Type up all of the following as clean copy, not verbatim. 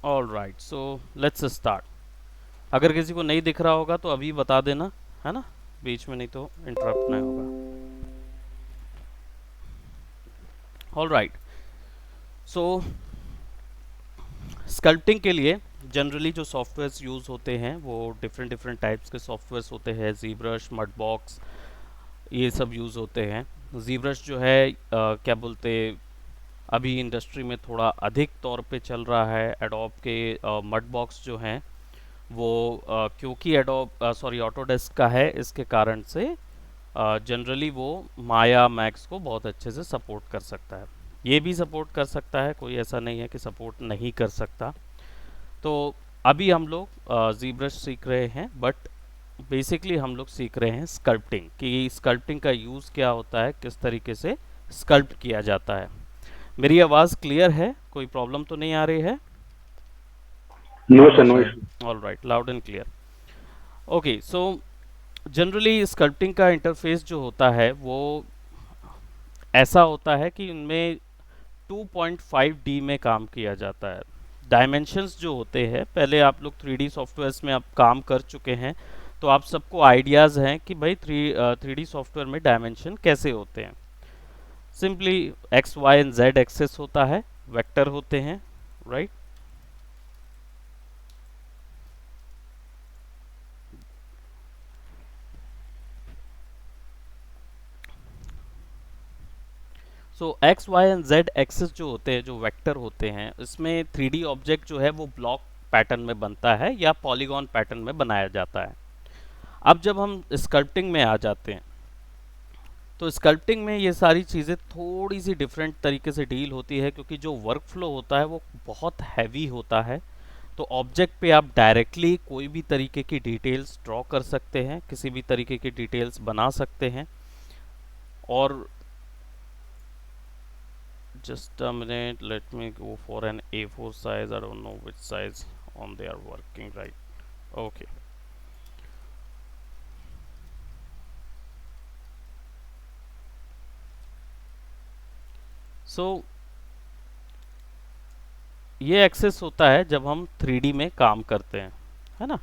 All right, so let's start. अगर किसी को नहीं दिख रहा होगा तो अभी बता देना, है ना, बीच में, नहीं तो इंटरप्ट नहीं होगा। ऑल राइट, सो स्कल्पटिंग के लिए जनरली जो सॉफ्टवेयर्स यूज़ होते हैं वो डिफरेंट डिफरेंट टाइप्स के सॉफ्टवेयर्स होते हैं। जीब्रश, मडबॉक्स, ये सब यूज़ होते हैं। जीब्रश जो है क्या बोलते, अभी इंडस्ट्री में थोड़ा अधिक तौर पे चल रहा है। एडोब के मडबॉक्स जो हैं वो क्योंकि एडोब सॉरी ऑटोडेस्क का है, इसके कारण से जनरली वो माया मैक्स को बहुत अच्छे से सपोर्ट कर सकता है। ये भी सपोर्ट कर सकता है, कोई ऐसा नहीं है कि सपोर्ट नहीं कर सकता। तो अभी हम लोग जीब्रश सीख रहे हैं, बट बेसिकली हम लोग सीख रहे हैं स्कल्पटिंग, कि स्कल्पटिंग का यूज़ क्या होता है, किस तरीके से स्कल्प्ट किया जाता है। मेरी आवाज़ क्लियर है? कोई प्रॉब्लम तो नहीं आ रही है? No sir, no issue. All right, loud and clear. Okay, so generally sculpting का इंटरफेस जो होता है वो ऐसा होता है कि उनमें 2.5D में काम किया जाता है। डायमेंशंस जो होते हैं, पहले आप लोग 3D सॉफ्टवेयर्स में आप काम कर चुके हैं, तो आप सबको आइडियाज़ हैं कि भाई 3D सॉफ्टवेयर में डायमेंशन कैसे होते हैं। Simply X Y and Z axes होता है, वेक्टर होते हैं, right. So X Y and Z axes जो होते हैं, जो वेक्टर होते हैं, इसमें 3D ऑब्जेक्ट जो है वो ब्लॉक पैटर्न में बनता है या पॉलीगॉन पैटर्न में बनाया जाता है। अब जब हम स्कल्पटिंग में आ जाते हैं, तो स्कल्पटिंग में ये सारी चीज़ें थोड़ी सी डिफरेंट तरीके से डील होती है, क्योंकि जो वर्क फ्लो होता है वो बहुत हैवी होता है। तो ऑब्जेक्ट पे आप डायरेक्टली कोई भी तरीके की डिटेल्स ड्रॉ कर सकते हैं, किसी भी तरीके की डिटेल्स बना सकते हैं। और just a minute, let me go for an A4 size. I don't know which size on they are working, right? Okay, so ये एक्सेस होता है जब हम 3D में काम करते हैं, है ना।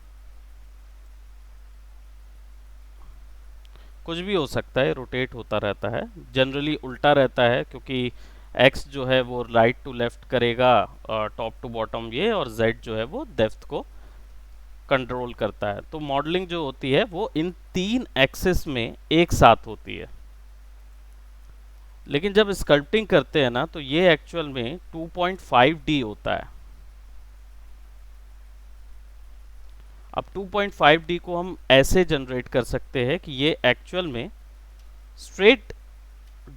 कुछ भी हो सकता है, रोटेट होता रहता है, जनरली उल्टा रहता है, क्योंकि एक्स जो है वो राइट टू लेफ्ट करेगा, टॉप टू बॉटम ये, और जेड जो है वो डेप्थ को कंट्रोल करता है। तो मॉडलिंग जो होती है वो इन तीन एक्सेस में एक साथ होती है। लेकिन जब स्कल्पटिंग करते हैं ना, तो ये एक्चुअल में 2.5D होता है। अब 2.5D को हम ऐसे जनरेट कर सकते हैं कि ये एक्चुअल में स्ट्रेट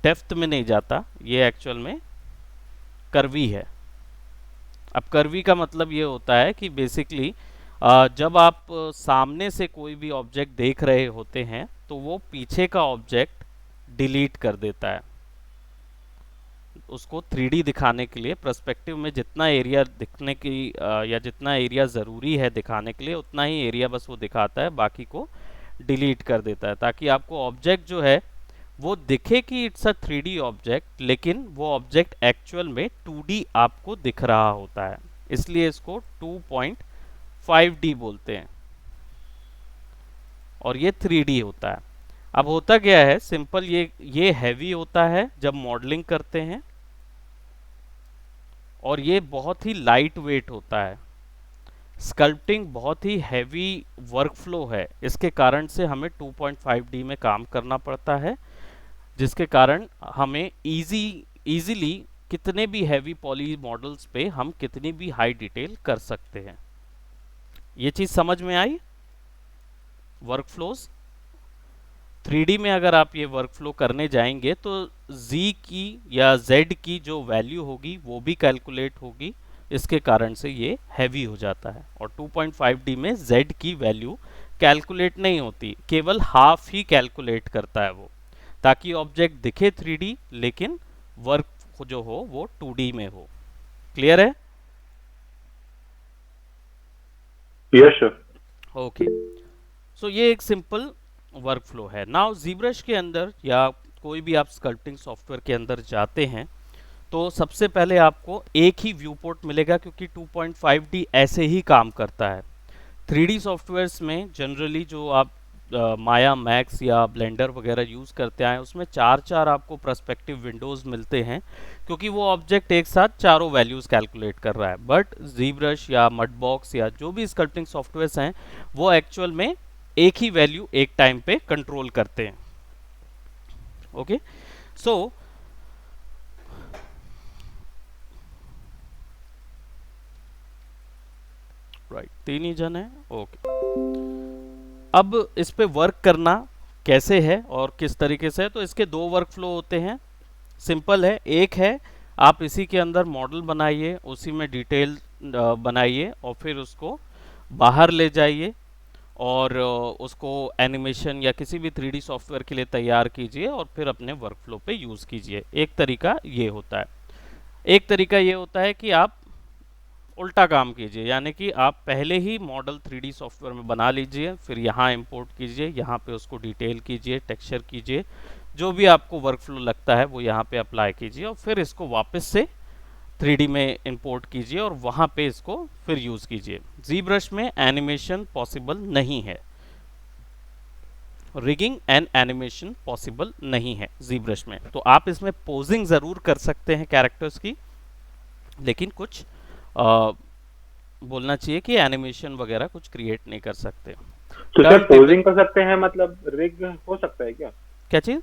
डेप्थ में नहीं जाता, ये एक्चुअल में कर्वी है। अब कर्वी का मतलब ये होता है कि बेसिकली जब आप सामने से कोई भी ऑब्जेक्ट देख रहे होते हैं तो वो पीछे का ऑब्जेक्ट डिलीट कर देता है। उसको 3D दिखाने के लिए पर्सपेक्टिव में जितना एरिया दिखने की या जितना एरिया ज़रूरी है दिखाने के लिए, उतना ही एरिया बस वो दिखाता है, बाकी को डिलीट कर देता है, ताकि आपको ऑब्जेक्ट जो है वो दिखे कि इट्स अ 3D ऑब्जेक्ट, लेकिन वो ऑब्जेक्ट एक्चुअल में 2D आपको दिख रहा होता है। इसलिए इसको 2.5D बोलते हैं, और ये 3D होता है। अब होता क्या है, सिंपल, ये हैवी होता है जब मॉडलिंग करते हैं, और ये बहुत ही लाइट वेट होता है। स्कल्पटिंग बहुत ही हैवी वर्क फ्लो है, इसके कारण से हमें 2.5D में काम करना पड़ता है, जिसके कारण हमें इजीली कितने भी हैवी पॉली मॉडल्स पे हम कितनी भी हाई डिटेल कर सकते हैं। ये चीज़ समझ में आई? वर्क फ्लोज 3D में अगर आप ये वर्क फ्लो करने जाएंगे तो Z की या Z की जो वैल्यू होगी वो भी कैलकुलेट होगी, इसके कारण से ये हैवी हो जाता है। और 2.5D में Z की वैल्यू कैलकुलेट नहीं होती, केवल हाफ ही कैलकुलेट करता है वो, ताकि ऑब्जेक्ट दिखे 3D, लेकिन वर्क जो हो वो 2D में हो। क्लियर है? Yes sir. ओके, सो ये एक सिंपल वर्क फ्लो है। नाउ जीब्रश के अंदर या कोई भी आप स्कल्पटिंग सॉफ्टवेयर के अंदर जाते हैं, तो सबसे पहले आपको एक ही व्यू पोर्ट मिलेगा, क्योंकि 2.5D ऐसे ही काम करता है। 3D सॉफ्टवेयर्स में जनरली जो आप माया मैक्स या ब्लेंडर वगैरह यूज़ करते आए, उसमें चार चार आपको पर्सपेक्टिव विंडोज़ मिलते हैं, क्योंकि वो ऑब्जेक्ट एक साथ चारों वैल्यूज़ कैलकुलेट कर रहा है। बट ZBrush या मडबॉक्स या जो भी स्कल्पटिंग सॉफ्टवेयर्स हैं, वो एक्चुअल में एक ही वैल्यू एक टाइम पे कंट्रोल करते हैं। ओके, सो राइट, तीन ही जन है। ओके, अब इस पे वर्क करना कैसे है और किस तरीके से है, तो इसके दो वर्क फ्लो होते हैं। सिंपल है, एक है आप इसी के अंदर मॉडल बनाइए, उसी में डिटेल बनाइए और फिर उसको बाहर ले जाइए और उसको एनिमेशन या किसी भी 3D सॉफ्टवेयर के लिए तैयार कीजिए और फिर अपने वर्क फ्लो पे यूज़ कीजिए। एक तरीका ये होता है। एक तरीका ये होता है कि आप उल्टा काम कीजिए, यानी कि आप पहले ही मॉडल 3D सॉफ्टवेयर में बना लीजिए, फिर यहाँ इंपोर्ट कीजिए, यहाँ पे उसको डिटेल कीजिए, टेक्सचर कीजिए, जो भी आपको वर्क फ्लो लगता है वो यहाँ पे अप्लाई कीजिए और फिर इसको वापस से 3D में इंपोर्ट कीजिए और वहाँ पे इसको फिर यूज़ कीजिए। ZBrush में एनिमेशन पॉसिबल नहीं है, रिगिंग एंड एनिमेशन पॉसिबल नहीं है ZBrush में। तो आप इसमें पोजिंग ज़रूर कर सकते हैं कैरेक्टर्स की, लेकिन कुछ बोलना चाहिए कि एनिमेशन वगैरह कुछ क्रिएट नहीं कर सकते। तो सर पोजिंग कर सकते हैं, मतलब रिग हो सकता है क्या? क्या चीज?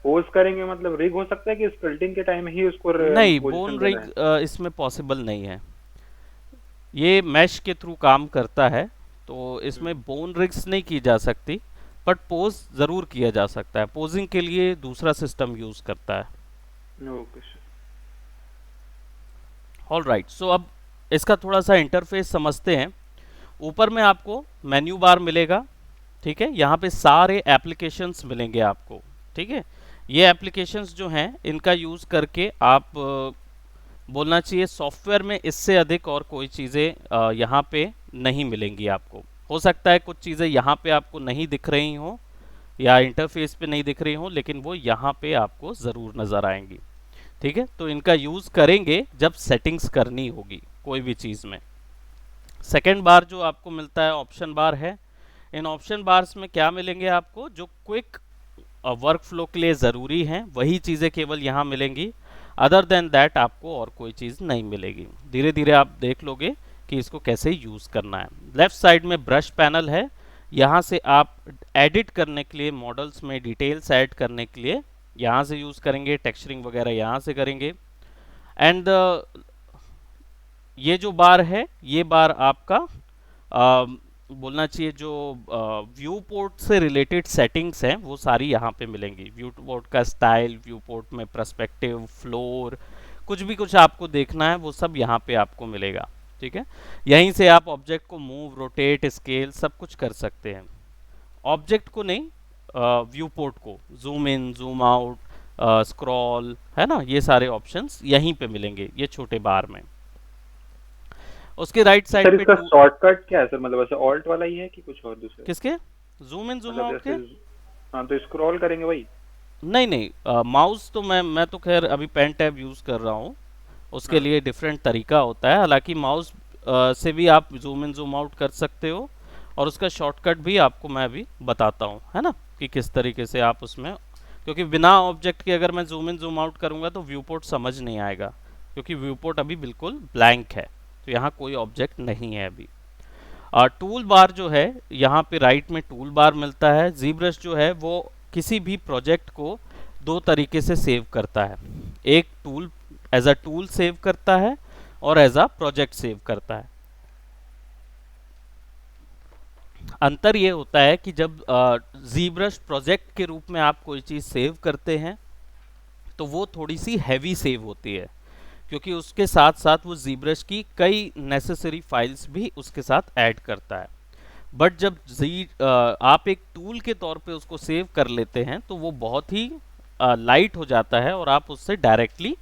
पोज करेंगे मतलब रिग हो सकता है कि स्कल्पटिंग के टाइम ही उसको नहीं, बोन पोजीशन रिग देना है? इसमें पॉसिबल नहीं है। ये मैश के थ्रू काम करता है, तो इसमें बोन रिग्स नहीं की जा सकती, बट पोज ज़रूर किया जा सकता है। पोजिंग के लिए दूसरा सिस्टम यूज़ करता है। Okay sir. ऑल राइट, सो अब इसका थोड़ा सा इंटरफेस समझते हैं। ऊपर में आपको मेन्यू बार मिलेगा, ठीक है। यहाँ पे सारे एप्लीकेशंस मिलेंगे आपको, ठीक है। ये एप्लीकेशंस जो हैं इनका यूज़ करके आप बोलना चाहिए सॉफ्टवेयर में इससे अधिक और कोई चीज़ें यहाँ पे नहीं मिलेंगी आपको। हो सकता है कुछ चीज़ें यहाँ पे आपको नहीं दिख रही हों या इंटरफेस पे नहीं दिख रही हों, लेकिन वो यहाँ पे आपको ज़रूर नज़र आएंगी, ठीक है। तो इनका यूज़ करेंगे जब सेटिंग्स करनी होगी कोई भी चीज़ में। सेकेंड बार जो आपको मिलता है ऑप्शन बार है। इन ऑप्शन बार्स में क्या मिलेंगे आपको? जो क्विक वर्क फ्लो के लिए ज़रूरी हैं वही चीज़ें केवल यहाँ मिलेंगी। अदर देन दैट आपको और कोई चीज़ नहीं मिलेगी। धीरे धीरे आप देख लोगे कि इसको कैसे यूज़ करना है। लेफ्ट साइड में ब्रश पैनल है, यहाँ से आप एडिट करने के लिए, मॉडल्स में डिटेल्स ऐड करने के लिए यहाँ से यूज़ करेंगे, टेक्सचरिंग वगैरह यहाँ से करेंगे। एंड ये जो बार है, ये बार आपका बोलना चाहिए जो व्यू पोर्ट से रिलेटेड सेटिंग्स हैं वो सारी यहाँ पे मिलेंगी। व्यू पोर्ट का स्टाइल, व्यू पोर्ट में पर्सपेक्टिव, फ्लोर, कुछ भी कुछ आपको देखना है वो सब यहाँ पे आपको मिलेगा, ठीक है। यहीं से आप ऑब्जेक्ट को मूव, रोटेट, स्केल सब कुछ कर सकते हैं। ऑब्जेक्ट को नहीं, व्यू पोर्ट को zoom in, zoom out, scroll, है ना, ये सारे ऑप्शंस यहीं पे मिलेंगे ये छोटे बार में। उसके राइट साइड सर पे इसका शॉर्टकट क्या है सर? मतलब ऐसे ऑल्ट वाला ही है कि कुछ और दूसरा? किसके? जूम इन, जूम मतलब आउट के? जैसे हाँ, तो स्क्रॉल करेंगे वही? नहीं नहीं, माउस तो मैं तो खैर अभी पेन टैब यूज़ कर रहा हूँ, उसके हाँ। लिए डिफरेंट तरीका होता है। हालांकि माउस से भी आप जूम इन जूम आउट कर सकते हो और उसका शॉर्टकट भी आपको मैं अभी बताता हूँ, है ना, कि किस तरीके से आप उसमें, क्योंकि बिना ऑब्जेक्ट के अगर मैं जूम इन जूम आउट करूँगा तो व्यू पोर्ट समझ नहीं आएगा, क्योंकि व्यू पोर्ट अभी बिल्कुल ब्लैंक है, तो यहाँ कोई ऑब्जेक्ट नहीं है अभी। टूल बार जो है, यहाँ पे राइट में टूल बार मिलता है। ZBrush जो है वो किसी भी प्रोजेक्ट को दो तरीके से सेव करता है। एक tool as a tool save करता है और एज अ प्रोजेक्ट सेव करता है। अंतर ये होता है कि जब ZBrush प्रोजेक्ट के रूप में आप कोई चीज़ सेव करते हैं तो वो थोड़ी सी हैवी सेव होती है, क्योंकि उसके साथ साथ वो ZBrush की कई नेसेसरी फाइल्स भी उसके साथ ऐड करता है। बट जब आप एक टूल के तौर पे उसको सेव कर लेते हैं तो वो बहुत ही लाइट हो जाता है और आप उससे डायरेक्टली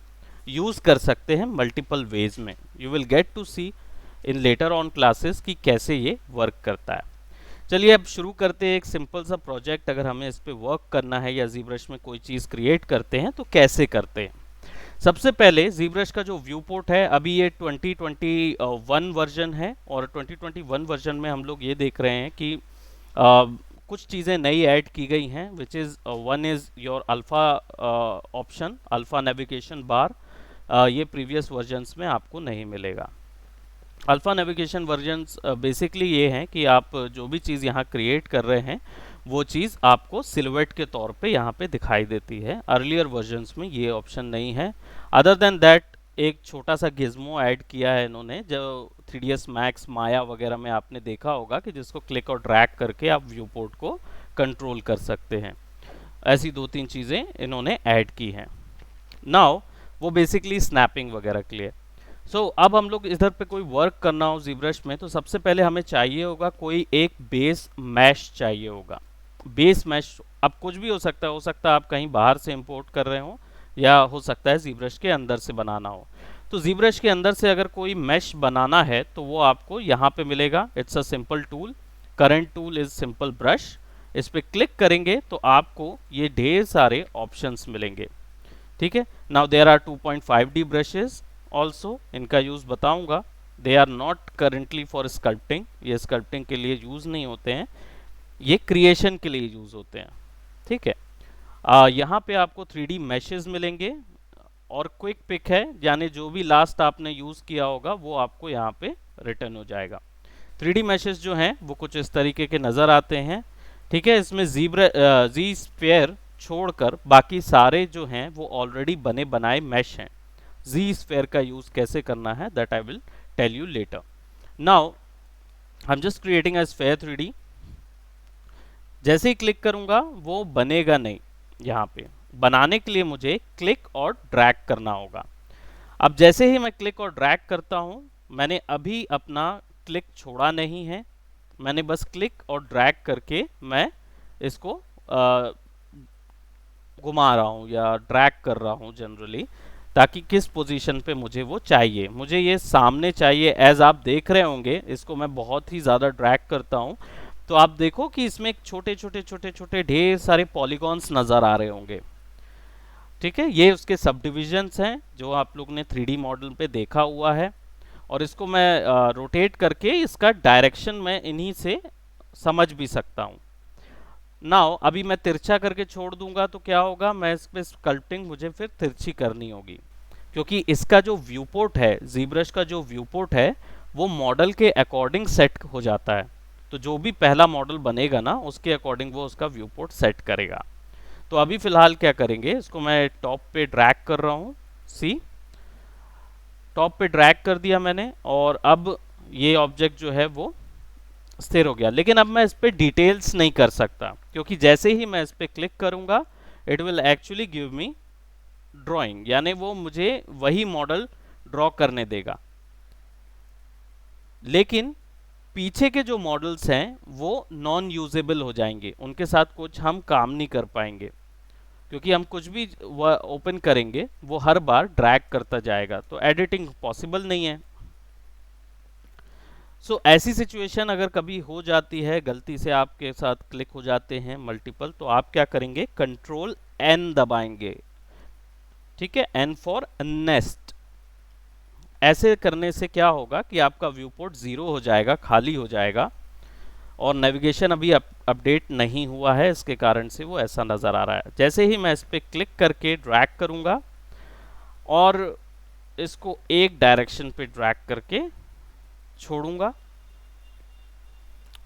यूज़ कर सकते हैं मल्टीपल वेज में। You will get to see in later on classes कि कैसे ये वर्क करता है। चलिए अब शुरू करते हैं एक सिंपल सा प्रोजेक्ट। अगर हमें इस पे वर्क करना है या ZBrush में कोई चीज़ क्रिएट करते हैं तो कैसे करते हैं। सबसे पहले ZBrush का जो व्यू पोर्ट है, अभी ये 2021 वर्जन है, और 2021 वर्जन में हम लोग ये देख रहे हैं कि कुछ चीज़ें नई ऐड की गई हैं, which is one is your alpha option, alpha navigation bar. ये प्रीवियस वर्जन्स में आपको नहीं मिलेगा। अल्फ़ा नेविगेशन वर्जन्स बेसिकली ये हैं कि आप जो भी चीज़ यहाँ क्रिएट कर रहे हैं वो चीज़ आपको सिलुएट के तौर पे यहाँ पे दिखाई देती है। अर्लियर वर्जन्स में ये ऑप्शन नहीं है। अदर देन दैट एक छोटा सा गिज़्मो ऐड किया है इन्होंने, जो 3ds Max माया वगैरह में आपने देखा होगा कि जिसको क्लिक और ड्रैग करके आप व्यू पोर्ट को कंट्रोल कर सकते हैं। ऐसी 2-3 चीज़ें इन्होंने ऐड की हैं। नाउ वो बेसिकली स्नैपिंग वगैरह के लिए। सो अब हम लोग इधर पे कोई वर्क करना हो ZBrush में, तो सबसे पहले हमें चाहिए होगा कोई एक बेस मैश चाहिए होगा। बेस मैश अब कुछ भी हो सकता है आप कहीं बाहर से इंपोर्ट कर रहे हो, या हो सकता है ZBrush के अंदर से बनाना हो। तो ZBrush के अंदर से अगर कोई मैश बनाना है तो वो आपको यहाँ पे मिलेगा। It's a simple tool, current tool is simple brush. इस पे क्लिक करेंगे तो आपको ये ढेर सारे ऑप्शंस मिलेंगे, ठीक है। Now there are 2.5D brushes also, इनका यूज़ बताऊंगा। They are not currently for sculpting, ये स्कल्पटिंग के लिए यूज़ नहीं होते हैं, ये क्रिएशन के लिए यूज़ होते हैं, ठीक है। यहाँ पे आपको 3D मैशेस मिलेंगे, और क्विक पिक है, यानी जो भी लास्ट आपने यूज़ किया होगा वो आपको यहाँ पे रिटर्न हो जाएगा। 3D मैशेस जो हैं वो कुछ इस तरीके के नज़र आते हैं, ठीक है। इसमें जी स्फीयर छोड़कर बाकी सारे जो हैं वो ऑलरेडी बने बनाए मैश हैं। जी स्फीयर का यूज़ कैसे करना है that I will tell you later. Now I am just creating a sphere 3D। जैसे ही क्लिक करूंगा वो बनेगा नहीं। यहाँ पे बनाने के लिए मुझे क्लिक और ड्रैग करना होगा। अब जैसे ही मैं क्लिक और ड्रैग करता हूँ, मैंने अभी अपना क्लिक छोड़ा नहीं है, मैंने बस क्लिक और ड्रैग करके मैं इसको घुमा रहा हूँ या ड्रैग कर रहा हूँ जनरली, ताकि किस पोजीशन पे मुझे वो चाहिए। मुझे ये सामने चाहिए, एज आप देख रहे होंगे इसको मैं बहुत ही ज़्यादा ड्रैग करता हूँ तो आप देखो कि इसमें छोटे छोटे छोटे छोटे ढेर सारे पॉलीगॉन्स नज़र आ रहे होंगे, ठीक है। ये उसके सब डिविजन्स हैं जो आप लोग ने 3D मॉडल पे देखा हुआ है, और इसको मैं रोटेट करके इसका डायरेक्शन मैं इन्हीं से समझ भी सकता हूँ। नाउ अभी मैं तिरछा करके छोड़ दूंगा तो क्या होगा, मैं इस पे स्कल्पटिंग मुझे फिर तिरछी करनी होगी, क्योंकि इसका जो व्यू पोर्ट है, ZBrush का जो व्यू पोर्ट है वो मॉडल के अकॉर्डिंग सेट हो जाता है। तो जो भी पहला मॉडल बनेगा ना उसके अकॉर्डिंग वो उसका व्यू पोर्ट सेट करेगा। तो अभी फिलहाल क्या करेंगे, इसको मैं टॉप पे ड्रैग कर रहा हूँ, सी टॉप पे ड्रैग कर दिया मैंने, और अब ये ऑब्जेक्ट जो है वो स्थिर हो गया। लेकिन अब मैं इस पे डिटेल्स नहीं कर सकता, क्योंकि जैसे ही मैं इस पे क्लिक करूंगा it will actually give me drawing, यानी वो मुझे वही मॉडल ड्रॉ करने देगा। लेकिन पीछे के जो मॉडल्स हैं वो नॉन यूजेबल हो जाएंगे, उनके साथ कुछ हम काम नहीं कर पाएंगे, क्योंकि हम कुछ भी ओपन करेंगे वो हर बार ड्रैग करता जाएगा, तो एडिटिंग पॉसिबल नहीं है। सो ऐसी सिचुएशन अगर कभी हो जाती है, गलती से आपके साथ क्लिक हो जाते हैं मल्टीपल, तो आप क्या करेंगे, कंट्रोल N दबाएंगे, ठीक है, N फॉर नेस्ट। ऐसे करने से क्या होगा कि आपका व्यू पोर्ट 0 हो जाएगा, खाली हो जाएगा, और नेविगेशन अभी अपडेट नहीं हुआ है, इसके कारण से वो ऐसा नज़र आ रहा है। जैसे ही मैं इस पर क्लिक करके ड्रैग करूंगा और इसको एक डायरेक्शन पे ड्रैग करके छोड़ूंगा,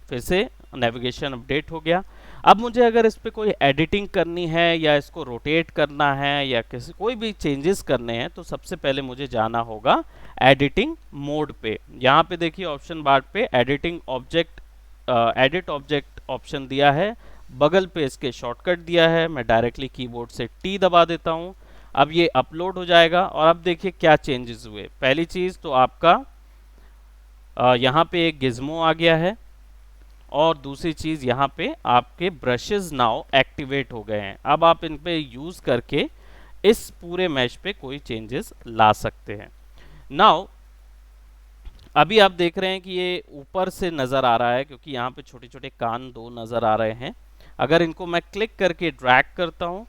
फिर से नेविगेशन अपडेट हो गया। अब मुझे अगर इस पे कोई एडिटिंग करनी है या इसको रोटेट करना है या किसी कोई भी चेंजेस करने हैं, तो सबसे पहले मुझे जाना होगा एडिटिंग मोड पे। यहाँ पे देखिए ऑप्शन बार पे editing object, edit object option दिया है, बगल पे इसके शॉर्टकट दिया है, मैं डायरेक्टली कीबोर्ड से T दबा देता हूँ। अब ये अपलोड हो जाएगा, और अब देखिए क्या चेंजेस हुए। पहली चीज़ तो आपका यहाँ पे एक गिज़्मो आ गया है, और दूसरी चीज़ यहाँ पे आपके ब्रशेस नाउ एक्टिवेट हो गए हैं। अब आप इन पे यूज़ करके इस पूरे मैश पे कोई चेंजेस ला सकते हैं। नाउ अभी आप देख रहे हैं कि ये ऊपर से नज़र आ रहा है, क्योंकि यहाँ पे छोटे छोटे कान दो नज़र आ रहे हैं। अगर इनको मैं क्लिक करके ड्रैग करता हूँ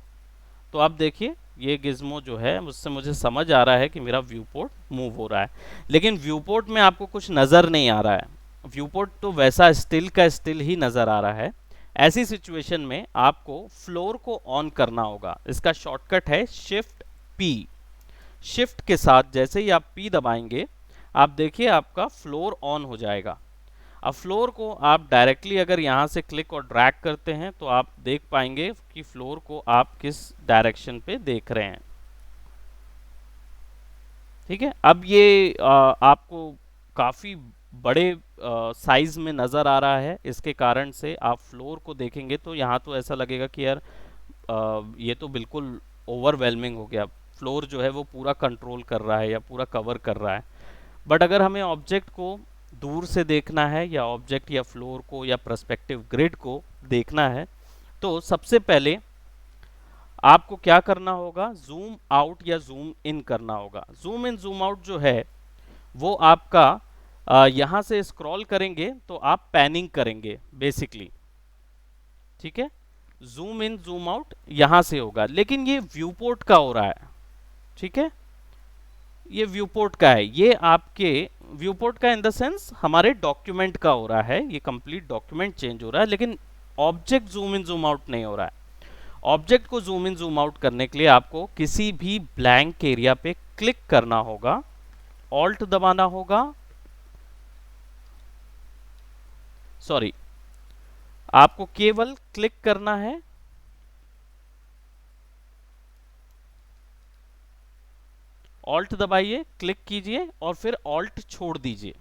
तो आप देखिए ये गिज्मो जो है उससे मुझे समझ आ रहा है कि मेरा व्यू पोर्ट मूव हो रहा है, लेकिन व्यू पोर्ट में आपको कुछ नज़र नहीं आ रहा है। व्यू पोर्ट तो वैसा स्टिल का स्टिल ही नज़र आ रहा है। ऐसी सिचुएशन में आपको फ्लोर को ऑन करना होगा। इसका शॉर्टकट है शिफ्ट पी। शिफ्ट के साथ जैसे ही आप पी दबाएंगे, आप देखिए आपका फ्लोर ऑन हो जाएगा। अब फ्लोर को आप डायरेक्टली अगर यहाँ से क्लिक और ड्रैग करते हैं तो आप देख पाएंगे कि फ्लोर को आप किस डायरेक्शन पे देख रहे हैं। ठीक है, अब ये आपको काफ़ी बड़े साइज में नज़र आ रहा है। इसके कारण से आप फ्लोर को देखेंगे तो यहाँ तो ऐसा लगेगा कि यार ये तो बिल्कुल ओवरवेलमिंग हो गया, फ्लोर जो है वो पूरा कंट्रोल कर रहा है या पूरा कवर कर रहा है। बट अगर हमें ऑब्जेक्ट को दूर से देखना है या ऑब्जेक्ट या फ्लोर को या पर्सपेक्टिव ग्रिड को देखना है, तो सबसे पहले आपको क्या करना होगा, जूम आउट या जूम इन करना होगा। जूम इन जूम आउट जो है वो आपका यहाँ से स्क्रॉल करेंगे तो आप पैनिंग करेंगे बेसिकली। ठीक है, जूम इन जूम आउट यहाँ से होगा, लेकिन ये व्यू पोर्ट का हो रहा है। ठीक है, ये व्यू पोर्ट का है, ये आपके व्यू पोर्ट का इन द सेंस हमारे डॉक्यूमेंट का हो रहा है, ये कंप्लीट डॉक्यूमेंट चेंज हो रहा है, लेकिन object zoom in zoom out नहीं हो रहा है। ऑब्जेक्ट को जूम इन जूम आउट करने के लिए आपको किसी भी ब्लैंक एरिया पे क्लिक करना होगा, ऑल्ट दबाना होगा, सॉरी आपको केवल क्लिक करना है, ऑल्ट दबाइए, क्लिक कीजिए और फिर ऑल्ट छोड़ दीजिए।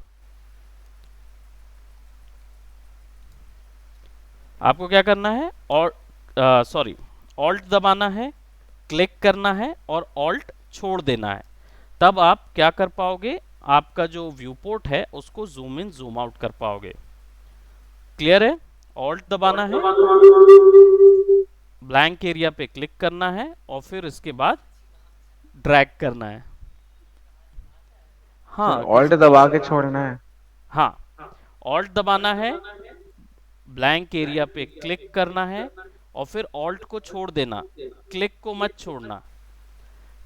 आपको क्या करना है, और सॉरी ऑल्ट दबाना है, क्लिक करना है और ऑल्ट छोड़ देना है। तब आप क्या कर पाओगे, आपका जो व्यू पोर्ट है उसको जूम इन जूम आउट कर पाओगे। क्लियर है? ऑल्ट दबाना है, ब्लैंक एरिया पे क्लिक करना है और फिर इसके बाद ड्रैग करना है। हाँ ऑल्ट दबा के छोड़ना है। हाँ, ऑल्ट दबाना है, ब्लैंक एरिया पे क्लिक करना है और फिर ऑल्ट को छोड़ देना, क्लिक को मत छोड़ना,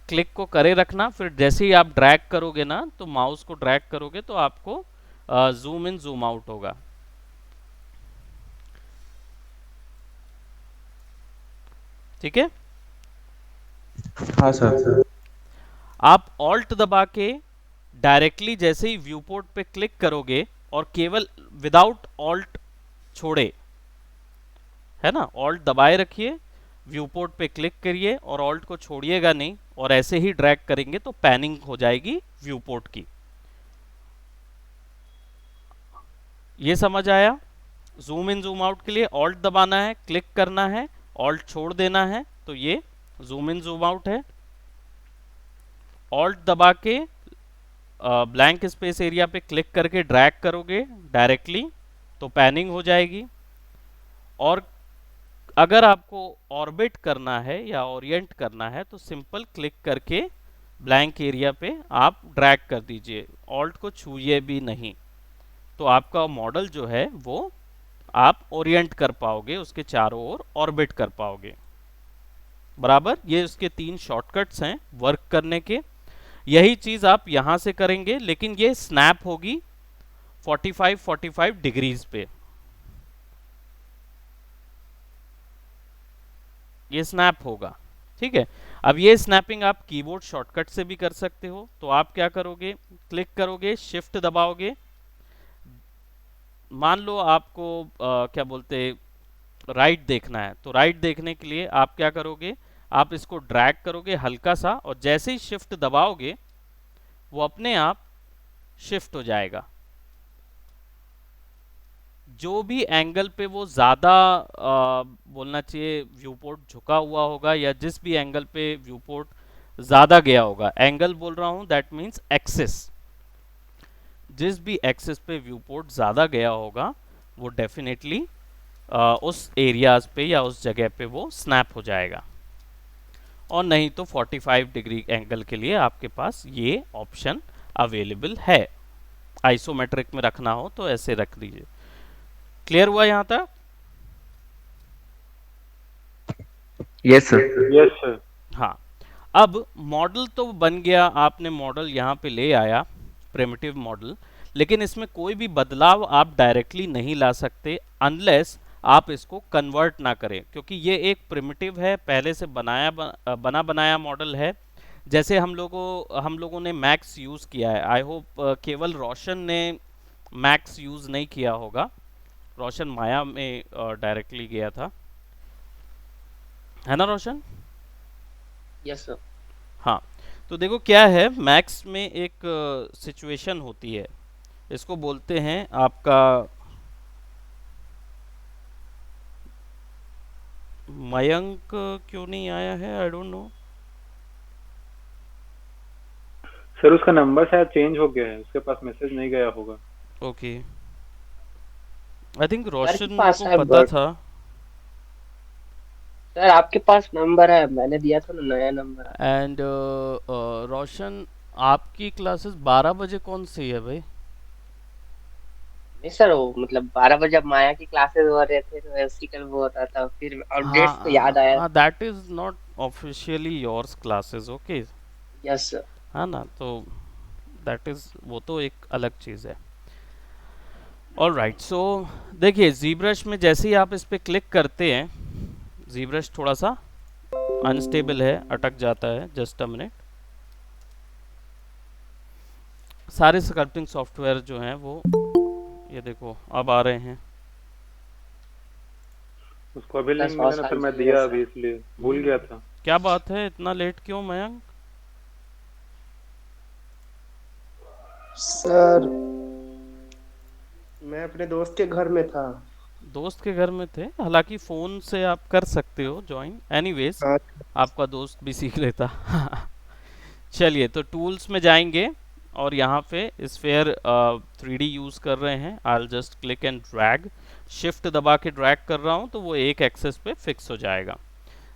क्लिक को करे रखना। फिर जैसे ही आप ड्रैग करोगे ना, तो माउस को ड्रैग करोगे तो आपको जूम इन जूम आउट होगा। ठीक है, हाँ सर। आप ऑल्ट दबा के डायरेक्टली जैसे ही व्यू पोर्ट पे क्लिक करोगे और केवल विदाउट ऑल्ट छोड़े, है ना, ऑल्ट दबाए रखिए, व्यू पोर्ट पे क्लिक करिए और ऑल्ट को छोड़िएगा नहीं, और ऐसे ही ड्रैग करेंगे तो पैनिंग हो जाएगी व्यू पोर्ट की। ये समझ आया? जूम इन जूम आउट के लिए ऑल्ट दबाना है, क्लिक करना है, ऑल्ट छोड़ देना है, तो ये जूम इन जूम आउट है। ऑल्ट दबा के ब्लैंक स्पेस एरिया पे क्लिक करके ड्रैग करोगे डायरेक्टली तो पैनिंग हो जाएगी। और अगर आपको ऑर्बिट करना है या ओरिएंट करना है तो सिंपल क्लिक करके ब्लैंक एरिया पे आप ड्रैग कर दीजिए, ऑल्ट को छूइए भी नहीं, तो आपका मॉडल जो है वो आप ओरिएंट कर पाओगे, उसके चारों ओर ऑर्बिट कर पाओगे। बराबर, ये उसके 3 शॉर्टकट्स हैं वर्क करने के। यही चीज आप यहां से करेंगे, लेकिन ये स्नैप होगी 45 डिग्रीज पे, ये स्नैप होगा। ठीक है, अब ये स्नैपिंग आप कीबोर्ड शॉर्टकट से भी कर सकते हो। तो आप क्या करोगे, क्लिक करोगे, शिफ्ट दबाओगे, मान लो आपको क्या बोलते राइट देखना है, तो राइट देखने के लिए आप क्या करोगे, आप इसको ड्रैग करोगे हल्का सा और जैसे ही शिफ्ट दबाओगे वो अपने आप शिफ्ट हो जाएगा। जो भी एंगल पे वो ज़्यादा बोलना चाहिए व्यू पोर्ट झुका हुआ होगा, या जिस भी एंगल पे व्यू पोर्ट ज़्यादा गया होगा, एंगल बोल रहा हूँ दैट मीन्स एक्सिस, जिस भी एक्सिस पे व्यू पोर्ट ज़्यादा गया होगा वो डेफिनेटली उस एरियाज पे या उस जगह पे वो स्नैप हो जाएगा। और नहीं तो 45 डिग्री एंगल के लिए आपके पास ये ऑप्शन अवेलेबल है। आइसोमेट्रिक में रखना हो तो ऐसे रख दीजिए। क्लियर हुआ यहाँ तक? Yes sir. Yes sir. हाँ, अब मॉडल तो बन गया, आपने मॉडल यहाँ पे ले आया, प्रिमिटिव मॉडल, लेकिन इसमें कोई भी बदलाव आप डायरेक्टली नहीं ला सकते अनलेस आप इसको कन्वर्ट ना करें, क्योंकि ये एक प्रिमिटिव है, पहले से बना बनाया मॉडल है। जैसे हम लोगों ने मैक्स यूज़ किया है, आई होप केवल रोशन ने मैक्स यूज़ नहीं किया होगा, रोशन माया में डायरेक्टली गया था, है ना रोशन? Yes sir. हाँ, तो देखो क्या है, मैक्स में एक सिचुएशन होती है, इसको बोलते हैं आपका मयंक क्यों नहीं आया है, आई डोंट नो। सर उसका नंबर शायद चेंज हो गया है, उसके पास मैसेज नहीं गया होगा। ओके, आई थिंक सर के रोशन पास को है पता बट था। सर आपके पास नंबर है, मैंने दिया था ना, नया नंबर है। एंड रोशन, आपकी क्लासेस 12 बजे कौन सी है भाई? नहीं सर, वो मतलब 12 बजे जब माया की क्लासेस हो रहे थे तो उसी कल वो होता था, फिर अपडेट्स तो याद आया। हाँ, that is not officially yours classes, okay, yes sir. है ना, तो दैट इज, वो तो एक अलग चीज़ है। ऑल राइट, सो देखिए ZBrush में जैसे ही आप इस पे क्लिक करते हैं, ZBrush थोड़ा सा अनस्टेबल है, अटक जाता है, जस्ट अ मिनट। सारे स्कल्पटिंग सॉफ्टवेयर जो हैं वो, ये देखो अब आ रहे हैं। उसको अभी सर लिंक 100 मिला ना साल सर, मैं चाहिए दिया सर। अभी, इसलिए भूल गया था। क्या बात है, इतना लेट क्यों मयंक? सर मैं अपने दोस्त के घर में था। दोस्त के घर में थे, हालांकि फ़ोन से आप कर सकते हो ज्वाइन, एनीवेज हाँ आपका दोस्त भी सीख लेता। चलिए, तो टूल्स में जाएंगे और यहाँ पे स्फेयर 3D यूज़ कर रहे हैं, आई just click and drag, shift दबा के ड्रैग कर रहा हूँ तो वो एक एक्सेस पे फिक्स हो जाएगा।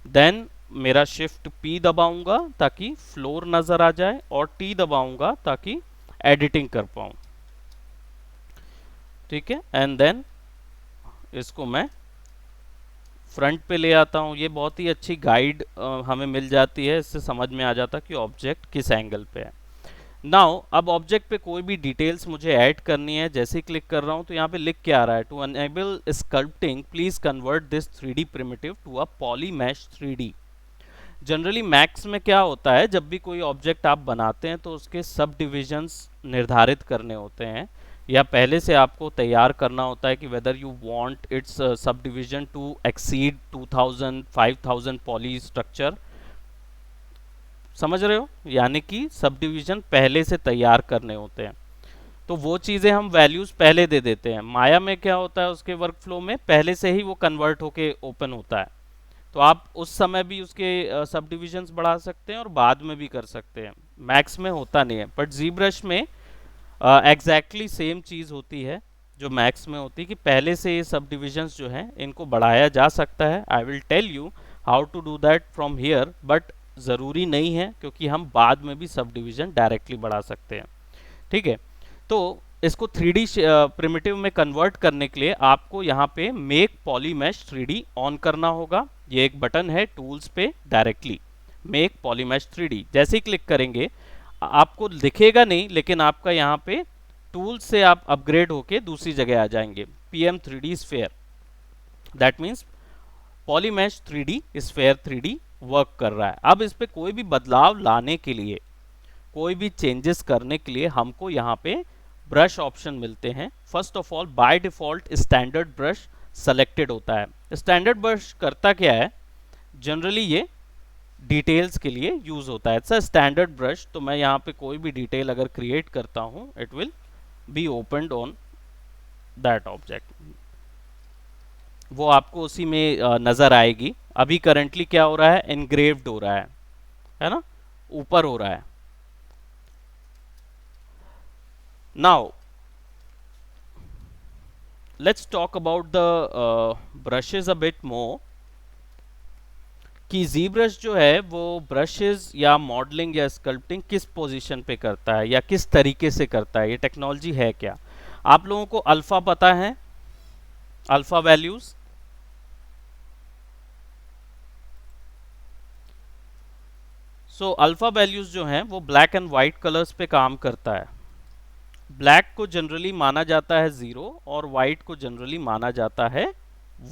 देन मेरा शिफ्ट P दबाऊंगा ताकि फ्लोर नज़र आ जाए, और T दबाऊंगा ताकि एडिटिंग कर पाऊँ, ठीक है। एंड देन इसको मैं फ्रंट पे ले आता हूँ, ये बहुत ही अच्छी गाइड हमें मिल जाती है, इससे समझ में आ जाता है कि ऑब्जेक्ट किस एंगल पे है। नाउ अब ऑब्जेक्ट पे कोई भी डिटेल्स मुझे ऐड करनी है, जैसे ही क्लिक कर रहा हूँ तो यहाँ पे लिख के आ रहा है, to enable sculpting please convert this 3D primitive to a polymesh 3D। Generally Max में क्या होता है, जब भी कोई ऑब्जेक्ट आप बनाते हैं तो उसके सब डिविजन्स निर्धारित करने होते हैं, या पहले से आपको तैयार करना होता है कि whether you want its subdivision to exceed 2000 5000 poly structure, समझ रहे हो, यानी कि सब डिविजन पहले से तैयार करने होते हैं, तो वो चीज़ें हम वैल्यूज़ पहले दे देते हैं। माया में क्या होता है, उसके वर्क फ्लो में पहले से ही वो कन्वर्ट होके ओपन होता है, तो आप उस समय भी उसके सब डिविजन्स बढ़ा सकते हैं और बाद में भी कर सकते हैं। मैक्स में होता नहीं है, बट ZBrush में एग्जैक्टली सेम चीज़ होती है जो मैक्स में होती है, कि पहले से ये सब डिविजन्स जो हैं इनको बढ़ाया जा सकता है। I will tell you how to do that from here, but ज़रूरी नहीं है, क्योंकि हम बाद में भी सब डिविजन डायरेक्टली बढ़ा सकते हैं, ठीक है। तो इसको 3D प्रिमिटिव में कन्वर्ट करने के लिए आपको यहाँ पे मेक पॉलीमैश 3D ऑन करना होगा, ये एक बटन है टूल्स पे, डायरेक्टली मेक पॉलीमैश 3D जैसे ही क्लिक करेंगे आपको दिखेगा नहीं, लेकिन आपका यहाँ पे टूल से आप अपग्रेड होके दूसरी जगह आ जाएंगे, PM3D sphere, that means polymesh 3D sphere 3D work कर रहा है। अब इस पे कोई भी बदलाव लाने के लिए, कोई भी चेंजेस करने के लिए हमको यहाँ पे ब्रश ऑप्शन मिलते हैं। First of all by default standard brush selected होता है। स्टैंडर्ड ब्रश करता क्या है, जनरली ये डिटेल्स के लिए यूज होता है, इट्स अ स्टैंडर्ड ब्रश, तो मैं यहाँ पे कोई भी डिटेल अगर क्रिएट करता हूँ it will be opened on that object, वो आपको उसी में नजर आएगी। अभी करंटली क्या हो रहा है, एनग्रेव्ड हो रहा है ना, ऊपर हो रहा है। Now let's talk about the brushes a bit more, कि ZBrush जो है वो ब्रशेज या मॉडलिंग या स्कल्पटिंग किस पोजीशन पे करता है या किस तरीके से करता है, ये टेक्नोलॉजी है क्या। आप लोगों को अल्फा पता है, alpha values, so alpha values जो हैं वो ब्लैक एंड वाइट कलर्स पे काम करता है। ब्लैक को जनरली माना जाता है 0 और वाइट को जनरली माना जाता है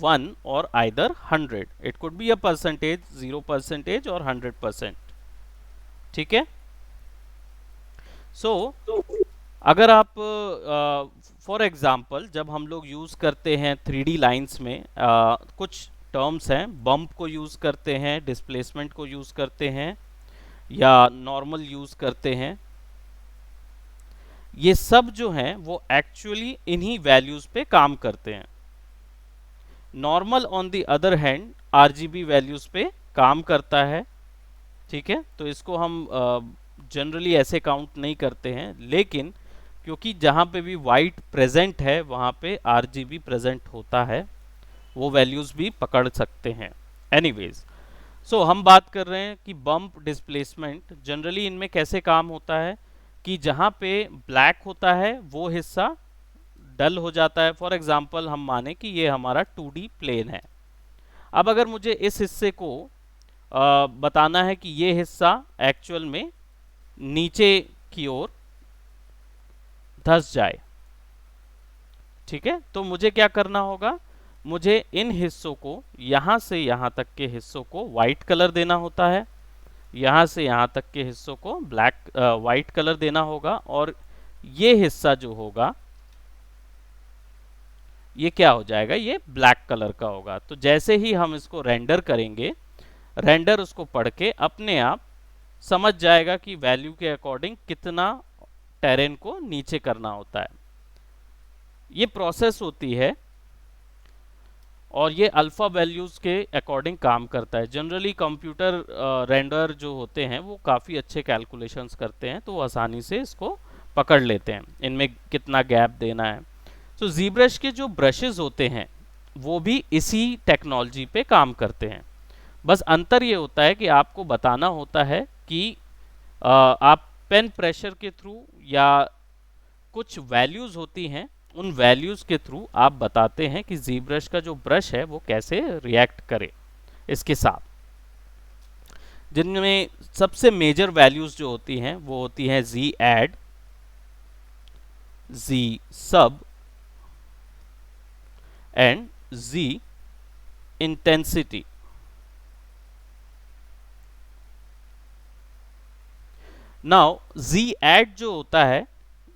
1 और either 100। It could be a percentage, 0% और 100%। ठीक है। सो अगर आप फॉर एग्जांपल जब हम लोग यूज़ करते हैं 3D लाइंस में कुछ टर्म्स हैं, बम्प को यूज़ करते हैं, डिस्प्लेसमेंट को यूज़ करते हैं या नॉर्मल यूज़ करते हैं, ये सब जो हैं वो एक्चुअली इन्हीं वैल्यूज़ पे काम करते हैं। Normal on the other hand RGB values पे काम करता है। ठीक है, तो इसको हम जनरली ऐसे काउंट नहीं करते हैं, लेकिन क्योंकि जहाँ पे भी वाइट प्रेजेंट है वहाँ पे आरजीबी प्रेजेंट होता है, वो वैल्यूज़ भी पकड़ सकते हैं। एनीवेज, सो हम बात कर रहे हैं कि बम्प डिस्प्लेसमेंट जनरली इनमें कैसे काम होता है कि जहाँ पे ब्लैक होता है वो हिस्सा डल हो जाता है। फॉर एग्जांपल हम माने कि ये हमारा 2D प्लेन है। अब अगर मुझे इस हिस्से को बताना है कि ये हिस्सा एक्चुअल में नीचे की ओर धंस जाए, ठीक है, तो मुझे क्या करना होगा, मुझे इन हिस्सों को यहाँ से यहाँ तक के हिस्सों को वाइट कलर देना होता है, यहाँ से यहाँ तक के हिस्सों को वाइट कलर देना होगा, और ये हिस्सा जो होगा ये क्या हो जाएगा, ये ब्लैक कलर का होगा। तो जैसे ही हम इसको रेंडर करेंगे, रेंडर उसको पढ़ के अपने आप समझ जाएगा कि वैल्यू के अकॉर्डिंग कितना टेरेन को नीचे करना होता है। ये प्रोसेस होती है और ये अल्फा वैल्यूज के अकॉर्डिंग काम करता है। जनरली कंप्यूटर रेंडर जो होते हैं वो काफ़ी अच्छे कैलकुलेशंस करते हैं, तो वो आसानी से इसको पकड़ लेते हैं इनमें कितना गैप देना है। तो ZBrush के जो ब्रशेस होते हैं वो भी इसी टेक्नोलॉजी पे काम करते हैं। बस अंतर ये होता है कि आपको बताना होता है कि आप पेन प्रेशर के थ्रू या कुछ वैल्यूज़ होती हैं, उन वैल्यूज़ के थ्रू आप बताते हैं कि ZBrush का जो ब्रश है वो कैसे रिएक्ट करे इसके साथ। जिनमें सबसे मेजर वैल्यूज़ जो होती हैं वो होती हैं Z add, Z sub and Z intensity. Now Z add जो होता है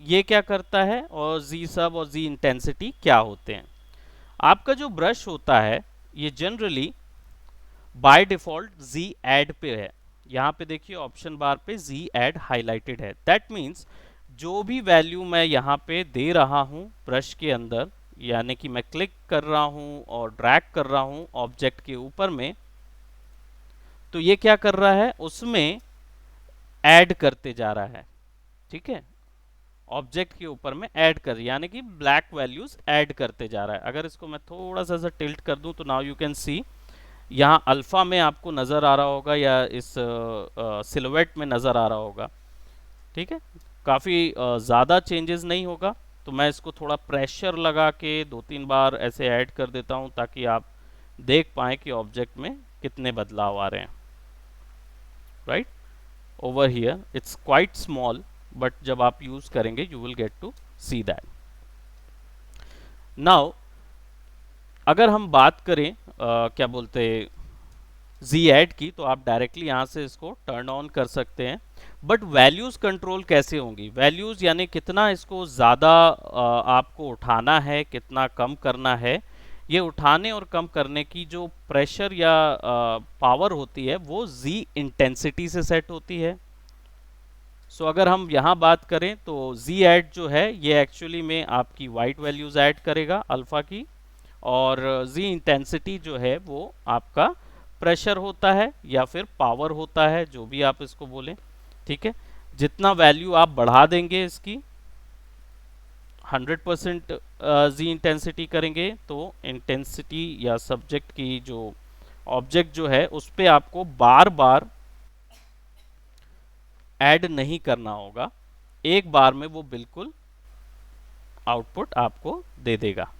ये क्या करता है और Z sub और Z इंटेंसिटी क्या होते हैं। आपका जो ब्रश होता है ये generally by default Z add पे है। यहाँ पे देखिए ऑप्शन बार पे Z add हाईलाइटेड है। दैट मीन्स जो भी वैल्यू मैं यहाँ पे दे रहा हूँ ब्रश के अंदर, यानी कि मैं क्लिक कर रहा हूँ और ड्रैग कर रहा हूँ ऑब्जेक्ट के ऊपर में, तो ये क्या कर रहा है, उसमें ऐड करते जा रहा है। ठीक है, ऑब्जेक्ट के ऊपर में ऐड कर, यानी कि ब्लैक वैल्यूज ऐड करते जा रहा है। अगर इसको मैं थोड़ा सा टिल्ट कर दूं तो नाउ यू कैन सी, यहाँ अल्फा में आपको नज़र आ रहा होगा या इस सिलुएट में नज़र आ रहा होगा। ठीक है, काफ़ी ज़्यादा चेंजेस नहीं होगा। तो मैं इसको थोड़ा प्रेशर लगा के 2-3 बार ऐसे ऐड कर देता हूँ ताकि आप देख पाएँ कि ऑब्जेक्ट में कितने बदलाव आ रहे हैं। Right, over here it's quite small, but जब आप यूज़ करेंगे you will get to see that. Now अगर हम बात करें क्या बोलते Z add की, तो आप डायरेक्टली यहाँ से इसको टर्न ऑन कर सकते हैं। बट वैल्यूज़ कंट्रोल कैसे होंगी, वैल्यूज़ यानी कितना इसको ज़्यादा आपको उठाना है, कितना कम करना है, ये उठाने और कम करने की जो प्रेशर या पावर होती है वो Z इंटेंसिटी से सेट होती है। सो अगर हम यहाँ बात करें तो Z add जो है ये एक्चुअली में आपकी वाइट वैल्यूज़ ऐड करेगा अल्फ़ा की, और Z इंटेंसिटी जो है वो आपका प्रेशर होता है या फिर पावर होता है, जो भी आप इसको बोलें। ठीक है, जितना वैल्यू आप बढ़ा देंगे इसकी 100% Z इंटेंसिटी करेंगे तो इंटेंसिटी या सब्जेक्ट की जो ऑब्जेक्ट जो है उस पर आपको बार बार ऐड नहीं करना होगा, एक बार में वो बिल्कुल आउटपुट आपको दे देगा।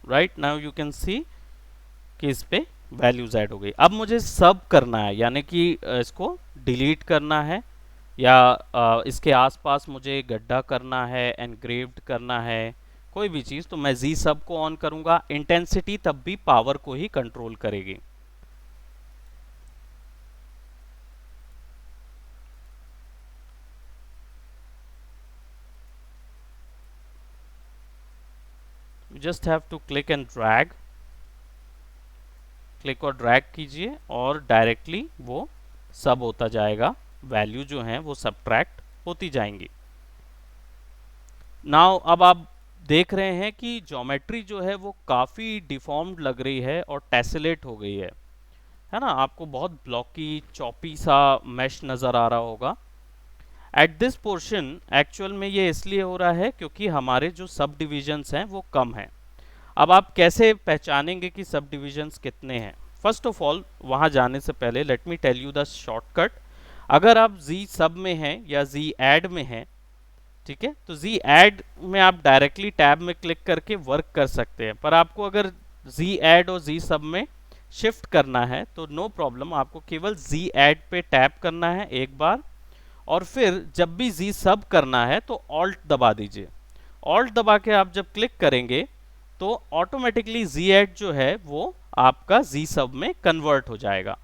Right. Now you can see कि इस पे वैल्यूज ऐड हो गई। अब मुझे सब करना है, यानी कि इसको डिलीट करना है, या इसके आसपास मुझे गड्ढा करना है, एनग्रेव्ड करना है, कोई भी चीज़, तो मैं जी सब को ऑन करूंगा। इंटेंसिटी तब भी पावर को ही कंट्रोल करेगी। You just have to click and drag, click और ड्रैग कीजिए और डायरेक्टली वो सब होता जाएगा, वैल्यू जो हैं वो सब्ट्रैक्ट होती जाएंगी। नाउ अब आप देख रहे हैं कि ज्योमेट्री जो है वो काफ़ी डिफॉर्म्ड लग रही है और टेसलेट हो गई है ना। आपको बहुत ब्लॉकी चॉपी सा मैश नज़र आ रहा होगा। एट दिस पोर्शन एक्चुअल में ये इसलिए हो रहा है क्योंकि हमारे जो सब डिविजन्स हैं वो कम हैं। अब आप कैसे पहचानेंगे कि सब डिविजन्स कितने हैं? फर्स्ट ऑफ ऑल, वहाँ जाने से पहले let me tell you the shortcut. अगर आप जी सब में हैं या जी ऐड में हैं, ठीक है, तो जी ऐड में आप डायरेक्टली टैब में क्लिक करके वर्क कर सकते हैं, पर आपको अगर जी ऐड और जी सब में शिफ्ट करना है तो नो प्रॉब्लम, आपको केवल जी ऐड पे टैप करना है एक बार, और फिर जब भी जी सब करना है तो ऑल्ट दबा दीजिए। ऑल्ट दबा के आप जब क्लिक करेंगे तो ऑटोमेटिकली जी ऐड जो है वो आपका जी सब में कन्वर्ट हो जाएगा।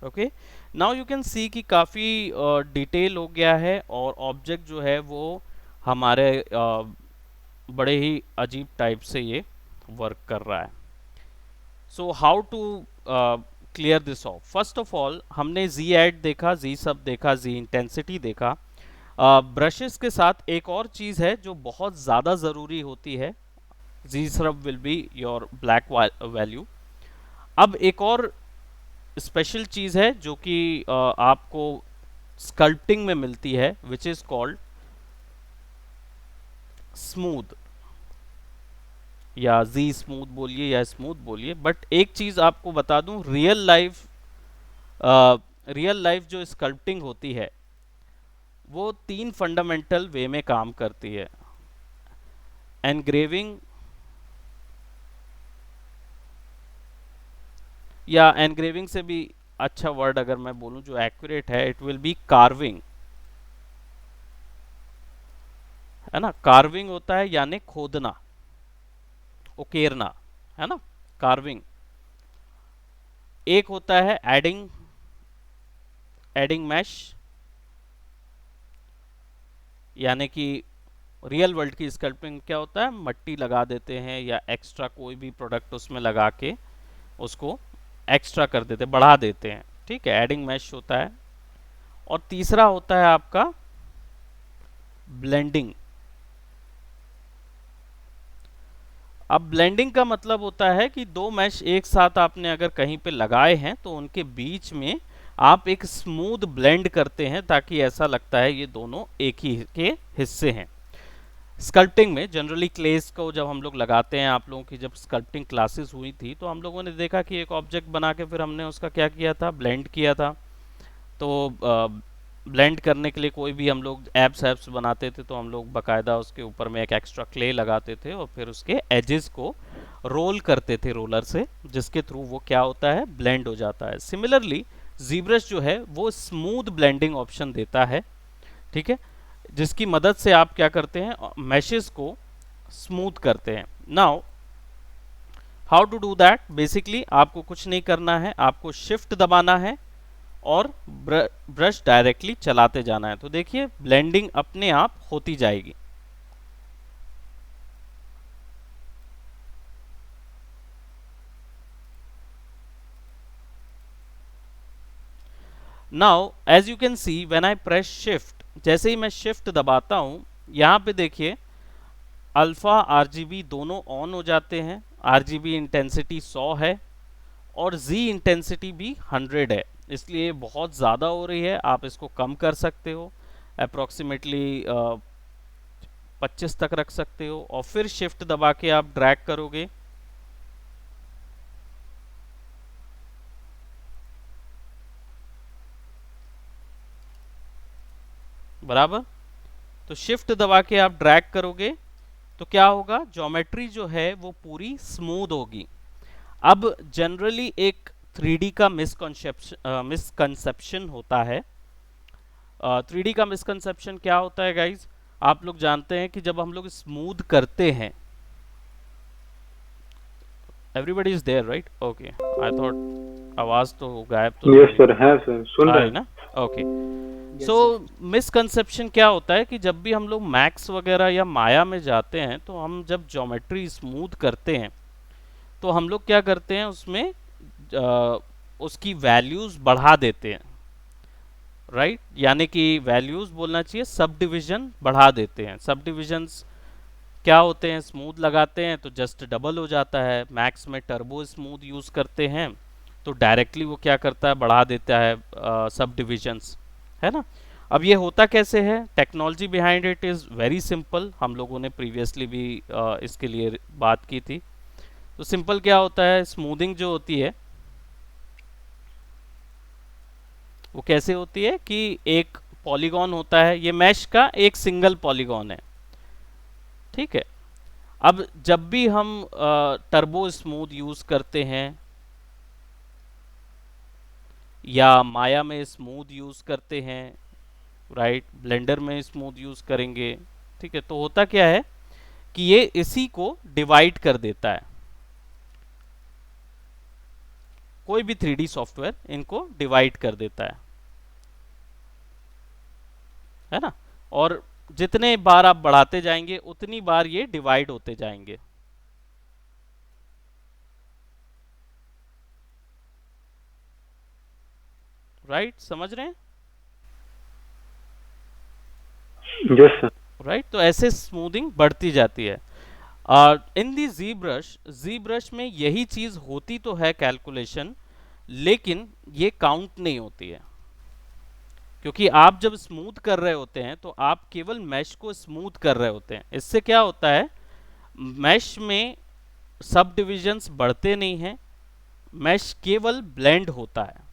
Okay, now you can see कि काफ़ी डिटेल हो गया है और ऑब्जेक्ट जो है वो हमारे बड़े ही अजीब टाइप से ये वर्क कर रहा है। So how to clear this off? First of all, हमने जी ऐड देखा, जी सब देखा, जी इंटेंसिटी देखा। ब्रशेस के साथ एक और चीज़ है जो बहुत ज़्यादा ज़रूरी होती है, जी सब will be your black value. अब एक और स्पेशल चीज़ है जो कि आपको स्कल्पटिंग में मिलती है, विच इज़ कॉल्ड स्मूथ, या जी स्मूथ बोलिए या स्मूथ बोलिए। बट एक चीज़ आपको बता दूं, रियल लाइफ जो स्कल्पटिंग होती है वो 3 फंडामेंटल वे में काम करती है। एनग्रेविंग, या एनग्रेविंग से भी अच्छा वर्ड अगर मैं बोलूं जो एक्यूरेट है, इट विल बी कार्विंग, है ना। कार्विंग होता है यानी खोदना, उकेरना, है ना, कार्विंग। एक होता है एडिंग मैश, यानी कि रियल वर्ल्ड की स्कल्पटिंग क्या होता है, मट्टी लगा देते हैं या एक्स्ट्रा कोई भी प्रोडक्ट उसमें लगा के उसको एक्स्ट्रा कर देते, बढ़ा देते हैं, ठीक है, एडिंग मैश होता है। और तीसरा होता है आपका ब्लेंडिंग। अब ब्लेंडिंग का मतलब होता है कि दो मैश एक साथ आपने अगर कहीं पे लगाए हैं तो उनके बीच में आप एक स्मूथ ब्लेंड करते हैं ताकि ऐसा लगता है ये दोनों एक ही के हिस्से हैं। स्कल्पटिंग में जनरली क्लेस को जब हम लोग लगाते हैं, आप लोगों की जब स्कल्पटिंग क्लासेस हुई थी तो हम लोगों ने देखा कि एक ऑब्जेक्ट बना के फिर हमने उसका क्या किया था, ब्लेंड किया था। तो ब्लेंड करने के लिए कोई भी हम लोग एप्स बनाते थे तो हम लोग बाकायदा उसके ऊपर में एक एक्स्ट्रा क्ले लगाते थे और फिर उसके एजेस को रोल करते थे रोलर से, जिसके थ्रू वो क्या होता है, ब्लेंड हो जाता है। सिमिलरली ZBrush जो है वो स्मूथ ब्लेंडिंग ऑप्शन देता है, ठीक है, जिसकी मदद से आप क्या करते हैं, मैशेस को स्मूथ करते हैं। Now how to do that? Basically आपको कुछ नहीं करना है, आपको शिफ्ट दबाना है और ब्रश डायरेक्टली चलाते जाना है। तो देखिए ब्लेंडिंग अपने आप होती जाएगी। Now as you can see when I press shift, जैसे ही मैं शिफ्ट दबाता हूं, यहां पे देखिए अल्फा आरजीबी दोनों ऑन हो जाते हैं। आरजीबी इंटेंसिटी 100 है और जी इंटेंसिटी भी 100 है, इसलिए बहुत ज़्यादा हो रही है। आप इसको कम कर सकते हो, अप्रोक्सीमेटली 25 तक रख सकते हो और फिर शिफ्ट दबा के आप ड्रैग करोगे, बराबर। तो शिफ्ट दबा के आप ड्रैग करोगे तो क्या होगा, ज्योमेट्री जो है वो पूरी स्मूथ होगी। अब जनरली एक 3D का मिसकंसेप्शन होता है। 3D का मिसकंसेप्शन क्या होता है गाइज, आप लोग जानते हैं कि जब हम लोग स्मूथ करते हैं, everybody is there right, okay, I thought आवाज तो गायब तो यस सर, है सर, सुन आ रहे रही हैं। ना, ओके। सो मिसकंसेप्शन क्या होता है कि जब भी हम लोग मैक्स वगैरह या माया में जाते हैं तो हम जब ज्योमेट्री स्मूथ करते हैं तो हम लोग क्या करते हैं उसमें उसकी वैल्यूज बढ़ा देते हैं, राइट यानी कि वैल्यूज बोलना चाहिए, सब डिविजन बढ़ा देते हैं। सब डिविजन्स क्या होते हैं, स्मूथ लगाते हैं तो जस्ट डबल हो जाता है। मैक्स में टर्बो स्मूथ यूज करते हैं तो डायरेक्टली वो क्या करता है, बढ़ा देता है सब डिविजन्स, है ना। अब ये होता कैसे है, technology behind it is very simple. हम लोगों ने प्रीवियसली भी इसके लिए बात की थी। तो सिंपल क्या होता है, स्मूथिंग जो होती है वो कैसे होती है कि एक पॉलीगॉन होता है, ये मैश का एक सिंगल पॉलीगॉन है, ठीक है। अब जब भी हम टर्बो स्मूथ यूज करते हैं या माया में स्मूथ यूज करते हैं, राइट, ब्लेंडर में स्मूथ यूज करेंगे, ठीक है, तो होता क्या है कि ये इसी को डिवाइड कर देता है। कोई भी 3D सॉफ्टवेयर इनको डिवाइड कर देता है ना। और जितने बार आप बढ़ाते जाएंगे उतनी बार ये डिवाइड होते जाएंगे। राइट, समझ रहे हैं? Yes sir. राइट, तो ऐसे स्मूथिंग बढ़ती जाती है। इन दी जी ब्रश में यही चीज होती तो है कैलकुलेशन, लेकिन ये काउंट नहीं होती है, क्योंकि आप जब स्मूथ कर रहे होते हैं तो आप केवल मैश को स्मूथ कर रहे होते हैं। इससे क्या होता है, मैश में सब डिविजन्स बढ़ते नहीं हैं, मैश केवल ब्लेंड होता है।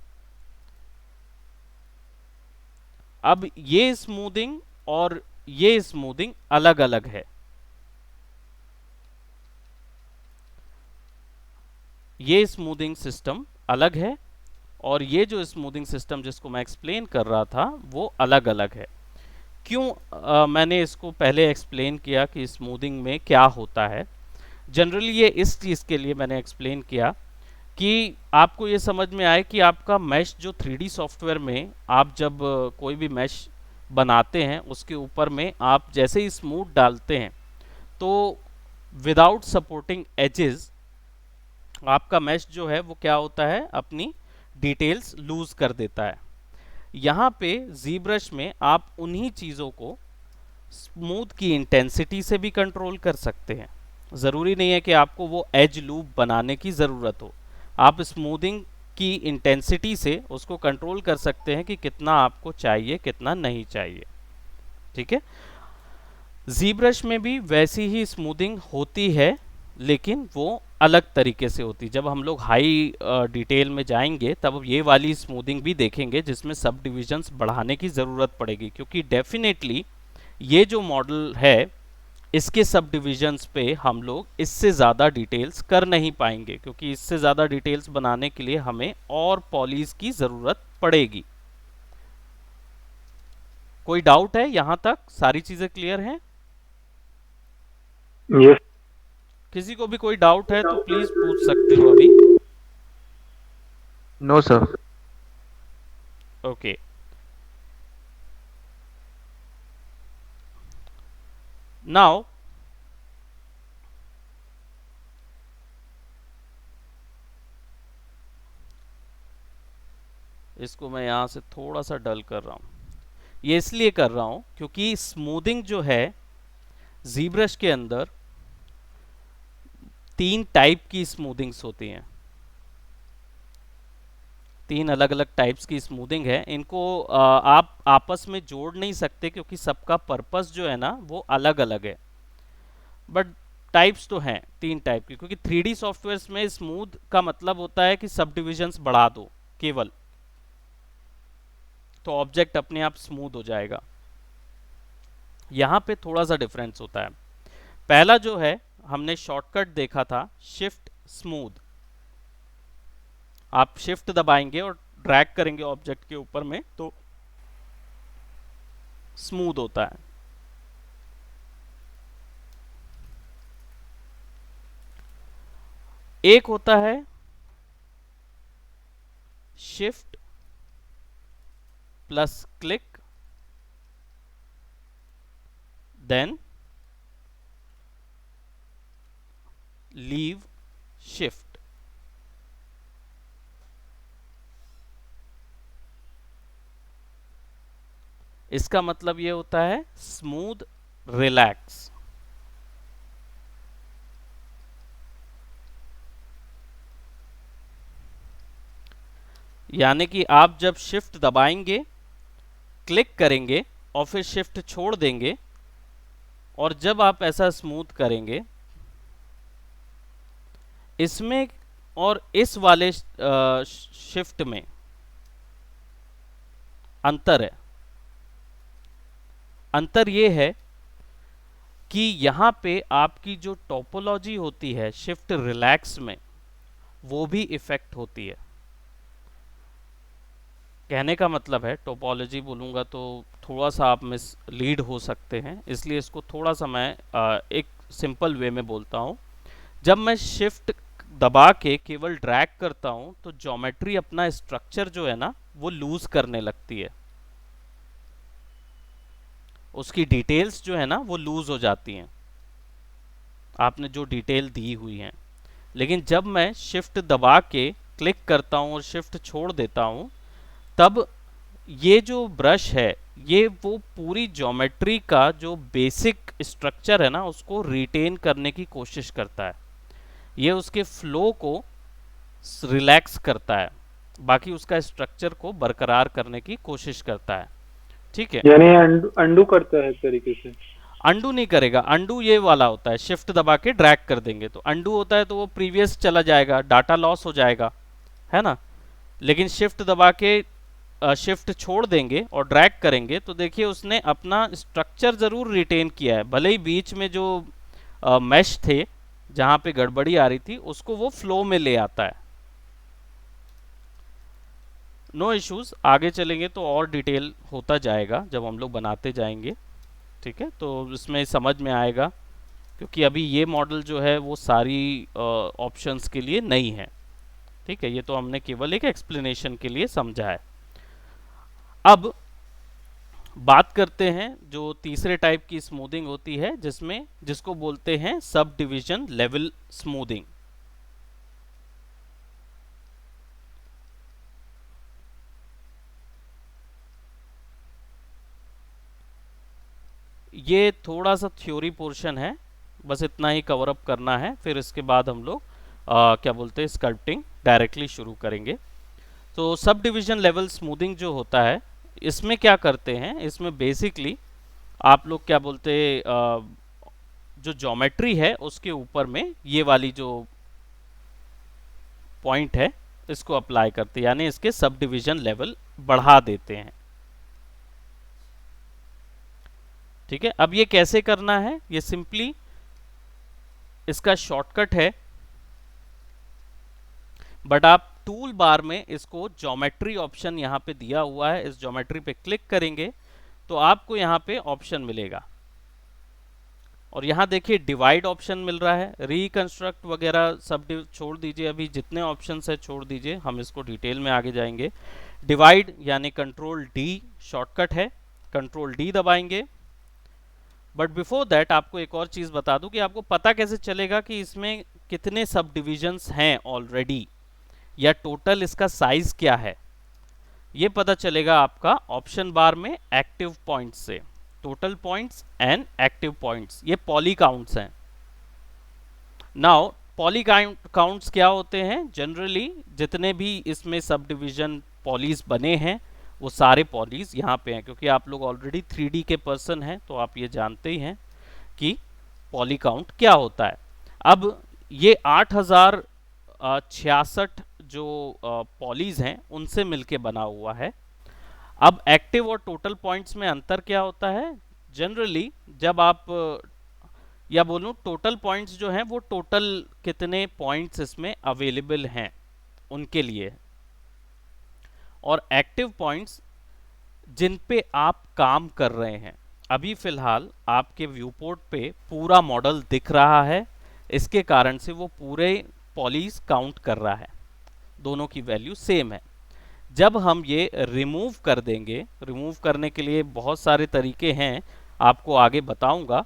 अब ये स्मूथिंग और ये स्मूथिंग अलग अलग है। ये स्मूथिंग सिस्टम अलग है और ये जो स्मूथिंग सिस्टम जिसको मैं एक्सप्लेन कर रहा था वो अलग अलग है। क्यों मैंने इसको पहले एक्सप्लेन किया कि स्मूथिंग में क्या होता है। जनरली ये इस चीज़ के लिए मैंने एक्सप्लेन किया कि आपको ये समझ में आए कि आपका मैश जो 3D सॉफ्टवेयर में आप जब कोई भी मैश बनाते हैं उसके ऊपर में आप जैसे ही स्मूथ डालते हैं तो विदाउट सपोर्टिंग एजेस आपका मैश जो है वो क्या होता है, अपनी डिटेल्स लूज कर देता है। यहाँ पे जी ब्रश में आप उन्हीं चीज़ों को स्मूथ की इंटेंसिटी से भी कंट्रोल कर सकते हैं। ज़रूरी नहीं है कि आपको वो एज लूप बनाने की ज़रूरत हो, आप स्मूथिंग की इंटेंसिटी से उसको कंट्रोल कर सकते हैं कि कितना आपको चाहिए कितना नहीं चाहिए, ठीक है। जी ब्रश में भी वैसी ही स्मूथिंग होती है, लेकिन वो अलग तरीके से होती है। जब हम लोग हाई डिटेल में जाएंगे तब ये वाली स्मूथिंग भी देखेंगे जिसमें सब डिविजन्स बढ़ाने की ज़रूरत पड़ेगी, क्योंकि डेफिनेटली ये जो मॉडल है इसके सब डिविजन्स पे हम लोग इससे ज़्यादा डिटेल्स कर नहीं पाएंगे, क्योंकि इससे ज़्यादा डिटेल्स बनाने के लिए हमें और पॉलीज की ज़रूरत पड़ेगी। कोई डाउट है यहाँ तक? सारी चीज़ें क्लियर हैं? यस। किसी को भी कोई डाउट है तो प्लीज पूछ सकते हो अभी। No sir. ओके, नाउ इसको मैं यहां से थोड़ा सा डल कर रहा हूं। ये इसलिए कर रहा हूं क्योंकि स्मूथिंग जो है जी ब्रश के अंदर 3 टाइप की स्मूथिंग्स होती हैं। तीन अलग अलग टाइप्स की स्मूदिंग है। इनको आप आपस में जोड़ नहीं सकते क्योंकि सबका पर्पस जो है ना वो अलग अलग है, बट टाइप्स तो हैं तीन टाइप की, क्योंकि 3D सॉफ्टवेयर्स में स्मूथ का मतलब होता है कि सब डिविजन्स बढ़ा दो केवल, तो ऑब्जेक्ट अपने आप स्मूथ हो जाएगा। यहां पे थोड़ा सा डिफरेंस होता है। पहला जो है हमने शॉर्टकट देखा था शिफ्ट स्मूथ, आप शिफ्ट दबाएंगे और ड्रैग करेंगे ऑब्जेक्ट के ऊपर में तो स्मूथ होता है। एक होता है shift plus click then leave shift. इसका मतलब ये होता है स्मूथ रिलैक्स। यानी कि आप जब शिफ्ट दबाएंगे, क्लिक करेंगे और फिर शिफ्ट छोड़ देंगे, और जब आप ऐसा स्मूथ करेंगे, इसमें और इस वाले शिफ्ट में अंतर है। अंतर ये है कि यहाँ पे आपकी जो टोपोलॉजी होती है शिफ्ट रिलैक्स में, वो भी इफेक्ट होती है। कहने का मतलब है, टोपोलॉजी बोलूँगा तो थोड़ा सा आप मिसलीड हो सकते हैं, इसलिए इसको थोड़ा सा मैं एक सिंपल वे में बोलता हूँ। जब मैं शिफ्ट दबा के केवल ड्रैग करता हूँ तो ज्योमेट्री अपना स्ट्रक्चर जो है ना वो लूज करने लगती है, उसकी डिटेल्स जो है ना वो लूज हो जाती हैं, आपने जो डिटेल दी हुई हैं। लेकिन जब मैं शिफ्ट दबा के क्लिक करता हूँ और शिफ्ट छोड़ देता हूँ, तब ये जो ब्रश है ये वो पूरी ज्योमेट्री का जो बेसिक स्ट्रक्चर है ना उसको रिटेन करने की कोशिश करता है, ये उसके फ्लो को रिलैक्स करता है, बाकी उसका स्ट्रक्चर को बरकरार करने की कोशिश करता है। ठीक है, यानी अंडू करता है एक तरीके से। अंडू नहीं करेगा, अंडू ये वाला होता है शिफ्ट दबा के ड्रैग कर देंगे तो अंडू होता है, तो वो प्रीवियस चला जाएगा, डाटा लॉस हो जाएगा, है ना। लेकिन शिफ्ट दबा के शिफ्ट छोड़ देंगे और ड्रैग करेंगे तो देखिए उसने अपना स्ट्रक्चर जरूर रिटेन किया है, भले ही बीच में जो मैश थे जहां पे गड़बड़ी आ रही थी उसको वो फ्लो में ले आता है। नो इश्यूज, आगे चलेंगे तो और डिटेल होता जाएगा जब हम लोग बनाते जाएंगे। ठीक है, तो इसमें समझ में आएगा, क्योंकि अभी ये मॉडल जो है वो सारी ऑप्शंस के लिए नहीं है। ठीक है, ये तो हमने केवल एक एक्सप्लेनेशन के लिए समझा है। अब बात करते हैं जो तीसरे टाइप की स्मूथिंग होती है, जिसको बोलते हैं सब डिवीजन लेवल स्मूथिंग। ये थोड़ा सा थ्योरी पोर्शन है, बस इतना ही कवर अप करना है, फिर इसके बाद हम लोग क्या बोलते हैं स्कल्पटिंग डायरेक्टली शुरू करेंगे। तो सब डिवीजन लेवल स्मूथिंग जो होता है, इसमें क्या करते हैं, इसमें बेसिकली आप लोग क्या बोलते जो ज्योमेट्री है उसके ऊपर में ये वाली जो पॉइंट है इसको अप्लाई करते हैं, यानी इसके सब डिवीजन लेवल बढ़ा देते हैं। ठीक है, अब ये कैसे करना है, ये सिंपली इसका शॉर्टकट है, बट आप टूल बार में इसको ज्योमेट्री ऑप्शन यहां पे दिया हुआ है, इस ज्योमेट्री पे क्लिक करेंगे तो आपको यहां पे ऑप्शन मिलेगा, और यहां देखिए डिवाइड ऑप्शन मिल रहा है, रिकंस्ट्रक्ट वगैरह सब छोड़ दीजिए, अभी जितने ऑप्शंस है छोड़ दीजिए, हम इसको डिटेल में आगे जाएंगे। डिवाइड यानी कंट्रोल डी शॉर्टकट है, कंट्रोल डी दबाएंगे। बट बिफोर दैट आपको एक और चीज बता दूं कि आपको पता कैसे चलेगा कि इसमें कितने सब डिविजन्स हैं ऑलरेडी, या टोटल इसका साइज क्या है। ये पता चलेगा आपका ऑप्शन बार में एक्टिव पॉइंट्स से, total points and active points, ये पॉली काउंट्स हैं। नाउ पॉली काउंट्स क्या होते हैं? जनरली जितने भी इसमें सब डिवीजन पॉलीज बने हैं वो सारे पॉलीज यहाँ पे हैं, क्योंकि आप लोग ऑलरेडी 3D के पर्सन हैं तो आप ये जानते ही हैं कि पॉली काउंट क्या होता है। अब ये 8066 जो पॉलीज हैं उनसे मिलके बना हुआ है। अब एक्टिव और टोटल पॉइंट्स में अंतर क्या होता है? जनरली जब आप या बोलूं टोटल पॉइंट्स जो हैं वो टोटल कितने पॉइंट्स इसमें अवेलेबल हैं उनके लिए, और एक्टिव पॉइंट्स जिन पे आप काम कर रहे हैं। अभी फिलहाल आपके व्यू पोर्ट पे पूरा मॉडल दिख रहा है, इसके कारण से वो पूरे पॉलीज काउंट कर रहा है, दोनों की वैल्यू सेम है। जब हम ये रिमूव कर देंगे, रिमूव करने के लिए बहुत सारे तरीके हैं, आपको आगे बताऊंगा।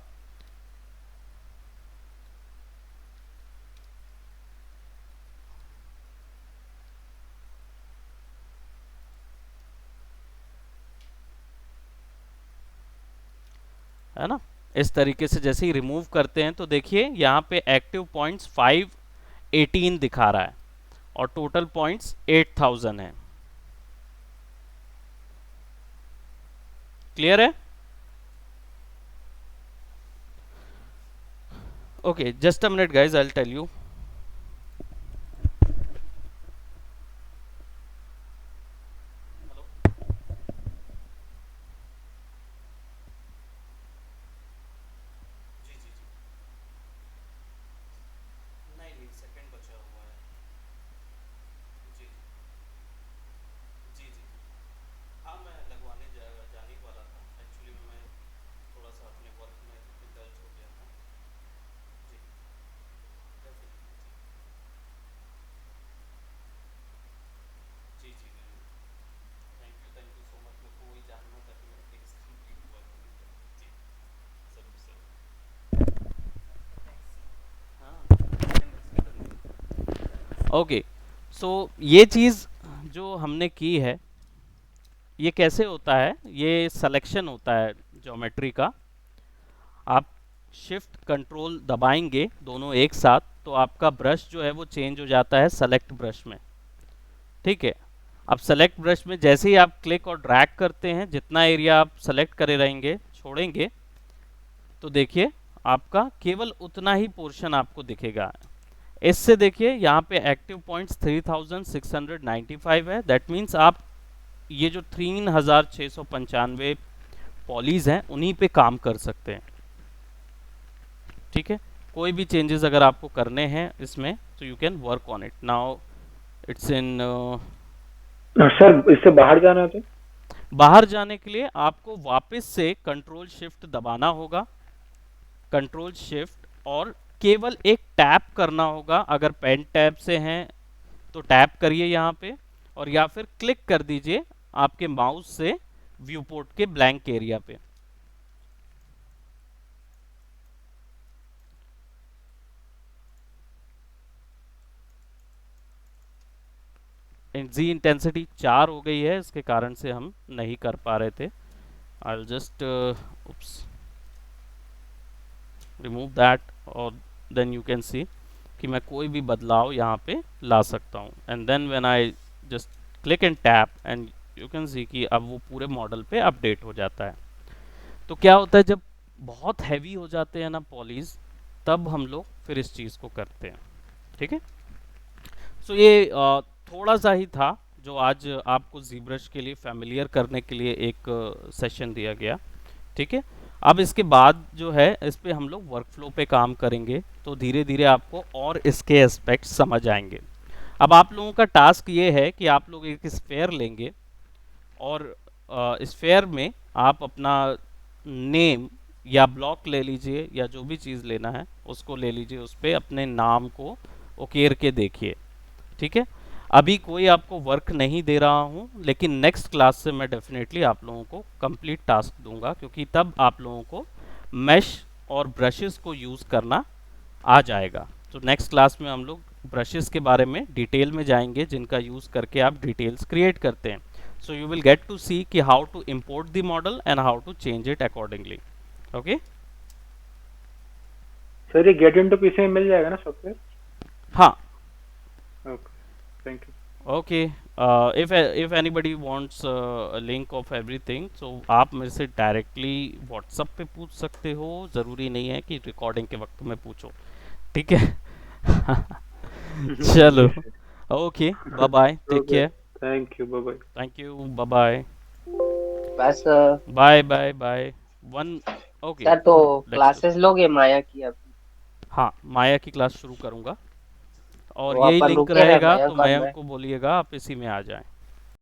है ना, इस तरीके से जैसे ही रिमूव करते हैं तो देखिए यहाँ पे एक्टिव पॉइंट्स 518 दिखा रहा है और टोटल पॉइंट्स 8000 है। क्लियर है? Okay, just a minute guys, I will tell you. Okay, so ये चीज़ जो हमने की है ये कैसे होता है? ये सिलेक्शन होता है ज्योमेट्री का। आप शिफ्ट कंट्रोल दबाएंगे दोनों एक साथ तो आपका ब्रश जो है वो चेंज हो जाता है सेलेक्ट ब्रश में। ठीक है, अब सेलेक्ट ब्रश में जैसे ही आप क्लिक और ड्रैग करते हैं, जितना एरिया आप सेलेक्ट करे रहेंगे छोड़ेंगे तो देखिए आपका केवल उतना ही पोर्शन आपको दिखेगा। इससे देखिए यहाँ पे एक्टिव पॉइंट्स 3695 है। दैट मीन्स आप ये जो 3695 पॉलीज हैं उन्हीं पे काम कर सकते हैं। ठीक है, कोई भी चेंजेस अगर आपको करने हैं इसमें तो you can work on it. Now it's in sir इससे बाहर जाना है तो बाहर जाने के लिए आपको वापस से कंट्रोल शिफ्ट दबाना होगा, कंट्रोल शिफ्ट, और केवल एक टैप करना होगा। अगर पेन टैब से हैं तो टैप करिए यहाँ पे, और या फिर क्लिक कर दीजिए आपके माउस से व्यू पोर्ट के ब्लैंक एरिया पे। जी इंटेंसिटी 4 हो गई है, इसके कारण से हम नहीं कर पा रहे थे। I will just remove that, और देन यू कैन सी कि मैं कोई भी बदलाव यहाँ पे ला सकता हूँ। And then when I just click and tap and you can see कि अब वो पूरे मॉडल पे अपडेट हो जाता है। तो क्या होता है जब बहुत हैवी हो जाते हैं ना पॉलीज, तब हम लोग फिर इस चीज़ को करते हैं। ठीक है, सो ये थोड़ा सा ही था जो आज आपको ZBrush के लिए फैमिलियर करने के लिए एक सेशन दिया गया। ठीक है, अब इसके बाद जो है इस पे हम लोग वर्कफ्लो पे काम करेंगे, तो धीरे धीरे आपको और इसके एस्पेक्ट समझ आएंगे। अब आप लोगों का टास्क ये है कि आप लोग एक स्फेयर लेंगे और स्फेयर में आप अपना नेम या ब्लॉक ले लीजिए या जो भी चीज़ लेना है उसको ले लीजिए, उस पर अपने नाम को उकेर के देखिए। ठीक है, अभी कोई आपको वर्क नहीं दे रहा हूँ, लेकिन नेक्स्ट क्लास से मैं डेफिनेटली आप लोगों को कंप्लीट टास्क दूंगा, क्योंकि तब आप लोगों को मैश और ब्रशेस को यूज़ करना आ जाएगा। तो नेक्स्ट क्लास में हम लोग ब्रशेस के बारे में डिटेल में जाएंगे, जिनका यूज़ करके आप डिटेल्स क्रिएट करते हैं। So you will get to see कि how to import the model and how to change it accordingly. Okay sir, ये गेट इनटू पीसी में मिल जाएगा ना सॉफ्टवेयर? हाँ okay, thank you. Okay. If anybody wants link of everything, so आप मेरे से डायरेक्टली व्हाट्सएप पे पूछ सकते हो, ज़रूरी नहीं है कि रिकॉर्डिंग के वक्त में पूछो, ठीक है? चलो, ठीक है। Okay, bye bye, take okay, care, thank you, bye bye. Thank you, bye bye, बस bye bye bye. One, okay, sir, तो लेट्स, क्लासेस लोगे माया की अब? हाँ माया की क्लास शुरू करूँगा और तो यही अपन लिंक रुके हैं, रहेगा, तो मयंक और मयंक मैं। को बोलिएगा आप इसी में आ जाएं।